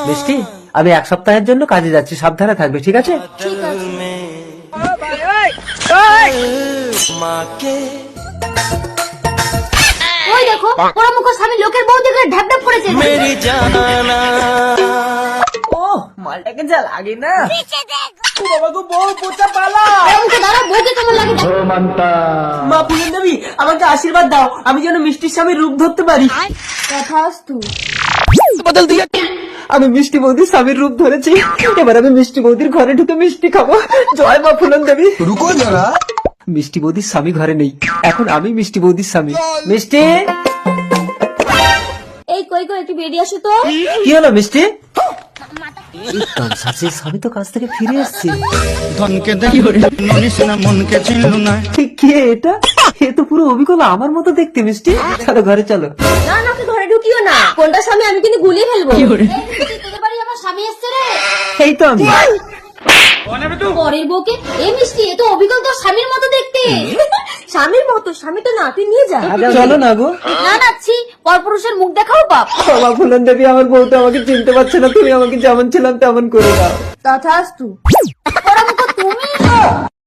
মিষ্টি, আমি 1 সপ্তাহের জন্য কাজে যাচ্ছি, সাবধানে থাকবে, ঠিক আছে? ঠিক আছে। ওই দেখো ওরা মুখ স্বামী লোকের বউ দেখে ঢাপ ঢাপ করেছে। ও মালটাকে যা লাগে না। বাবা গো, বউ পোচা পালা। মুখে দাঁড়া, বউকে কেমন লাগে দেখ। মা ফুলের দেবী, আমাকে আশীর্বাদ দাও, আমি যেন মিষ্টির স্বামীর রূপ ধরতে পারি। তথাস্তু। আমি মিষ্টি বৌদির স্বামীর রূপ ধরেছি, এবার আমি মিষ্টি বৌদির ঘরে ঢুকে মিষ্টি খাবো। জয় মা ফুলন দেবী। रुको जरा। মিষ্টি বৌদির স্বামী ঘরে নেই, এখন আমি মিষ্টি বৌদির স্বামী। মিষ্টি, এই কই কই একটু বেরিয়ে আসো তো। কি হলো মিষ্টি? স্বামী তো কাজ থেকে ফিরে এসছে। ধনকে দেখি ননিস না মনকে চিনল না। কে এটা? এ তো পুরো অবিকল আমার মতো দেখতে। মিষ্টি, চলো ঘরে চলো। না না, ওকে ঘরে ঢুকিও না, কোনটা স্বামী আমি কিন্তু গুলিয়ে ফেলবো। এই, তোদের বাড়ি আমার স্বামী এসছে রে। এই তো আমি। পরের বউকে এই মিষ্টি, এ তো অবিকল তোর স্বামীর মতো দেখতে। স্বামীর মতো? স্বামী তো না, তুই নিয়ে যা। চলো না গো। না নাচ্ছি, পরপুরুষের মুখ দেখাও পাপ। বাবা ফুলন দেবী, আমার বউটা আমাকে চিনতে পারছে না, তুমি আমাকে যেমন ছিলাম তেমন করে দাও। তথাস্তু।